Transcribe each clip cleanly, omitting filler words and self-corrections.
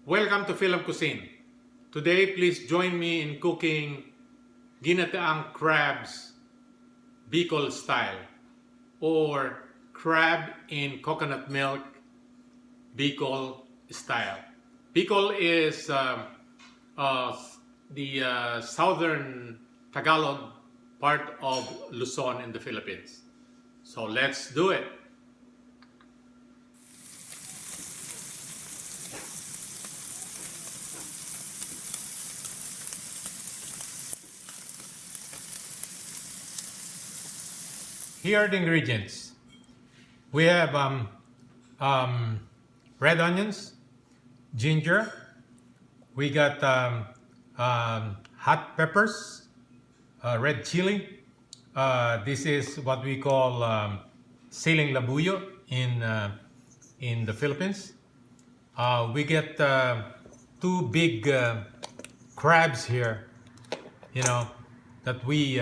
Welcome to FILAM Cuisine. Today, please join me in cooking Ginataang crabs Bicol style or crab in coconut milk Bicol style. Bicol is the southern Tagalog part of Luzon in the Philippines. So let's do it. Here are the ingredients. We have red onions, ginger. We got hot peppers, red chili. This is what we call siling labuyo in the Philippines. We get two big crabs here, that we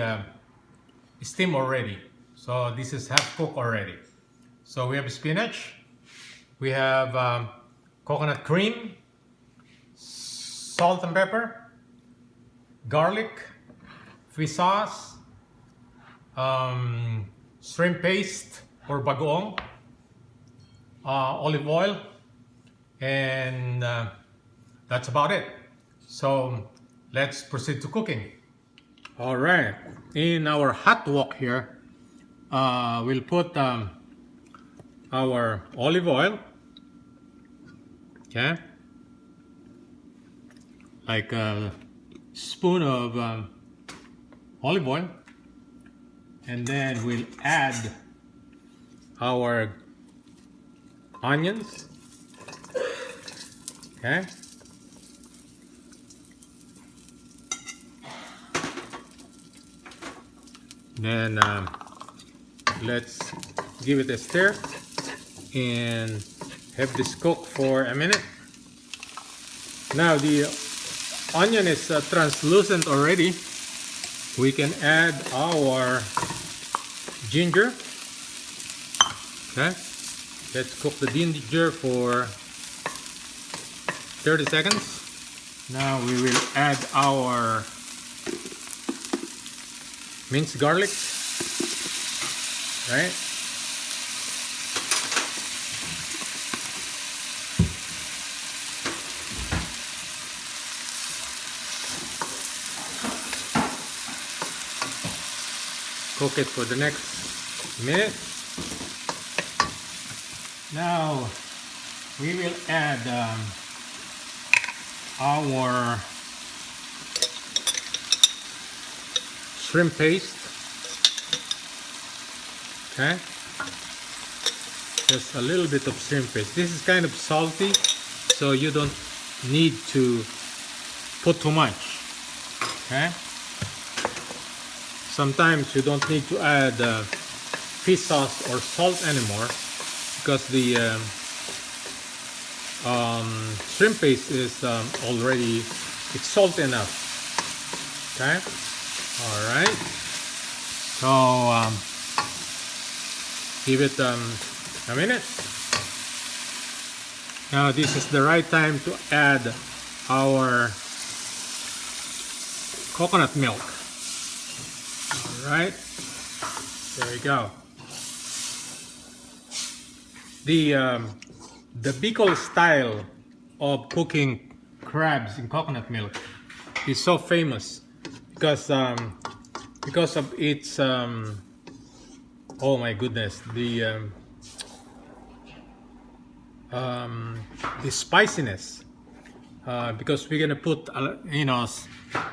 steam already. So this is half cooked already. So we have spinach, we have coconut cream, salt and pepper, garlic, fish sauce, shrimp paste or bagoong, olive oil, and that's about it. So let's proceed to cooking. All right, in our hot wok here, we'll put our olive oil, okay, like a spoon of olive oil, and then we'll add our onions, okay, then let's give it a stir and have this cook for a minute. Now the onion is translucent already. We can add our ginger. Okay, let's cook the ginger for 30 seconds. Now we will add our minced garlic. Right? Cook it for the next minute. Now we will add our shrimp paste. Okay, just a little bit of shrimp paste. This is kind of salty, so you don't need to put too much. Okay, sometimes you don't need to add fish sauce or salt anymore because the shrimp paste is already, it's salty enough. Okay, all right, so give it a minute. Now this is the right time to add our coconut milk. All right, there we go. The Bicol style of cooking crabs in coconut milk is so famous because of its oh my goodness, the spiciness, because we're gonna put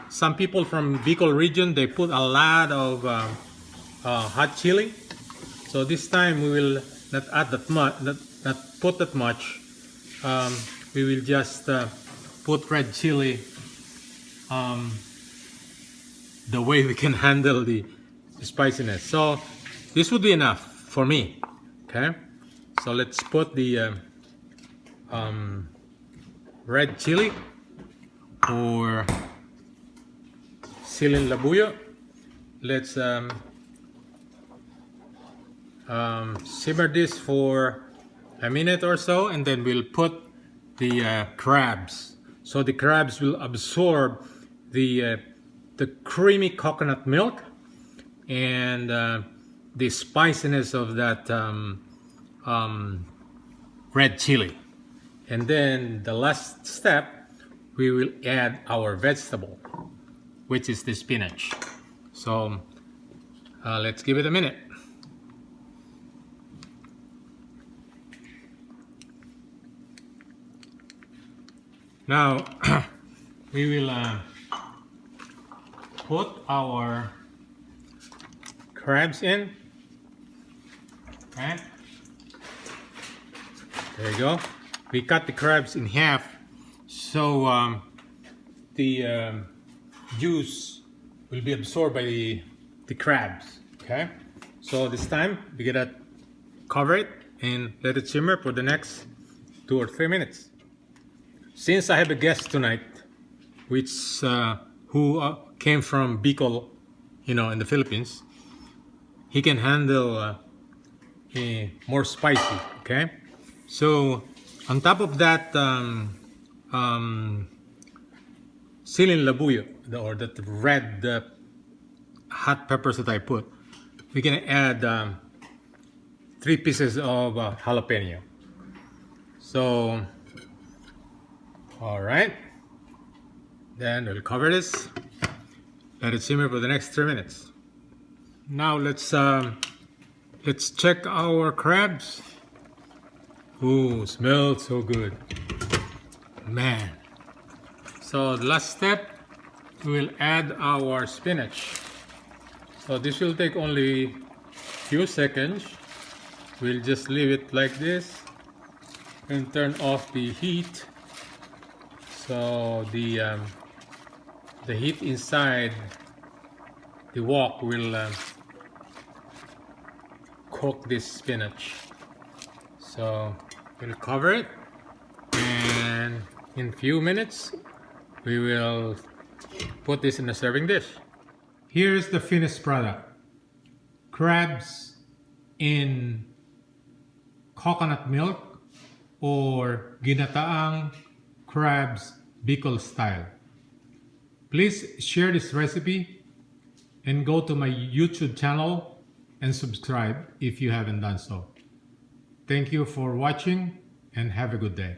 some people from Bicol region, they put a lot of hot chili. So this time we will not add that much, not put that much. We will just put red chili the way we can handle the spiciness. So this would be enough for me. Okay, so let's put the red chili or siling labuyo. Let's simmer this for a minute or so, and then we'll put the crabs. So the crabs will absorb the creamy coconut milk and the spiciness of that red chili. And then the last step, we will add our vegetable, which is the spinach. So let's give it a minute. Now we will put our crabs in. Okay. There you go. We cut the crabs in half so the juice will be absorbed by the crabs. Okay. So this time we gotta cover it and let it simmer for the next 2 or 3 minutes. Since I have a guest tonight, which who came from Bicol, in the Philippines, he can handle more spicy. Okay, so on top of that siling labuyo, or that red hot peppers that I put, we can add 3 pieces of jalapeno. So. All right, then we'll cover this, let it simmer for the next 3 minutes. Now let's check our crabs. Ooh, smells so good, man. So the last step, we will add our spinach. So this will take only few seconds. We'll just leave it like this and turn off the heat. So the heat inside the wok will cook this spinach. So we'll cover it, and in few minutes we will put this in a serving dish. Here's the finished product: crabs in coconut milk, or ginataang crabs Bicol style. Please share this recipe and go to my YouTube channel and subscribe if you haven't done so. Thank you for watching and have a good day.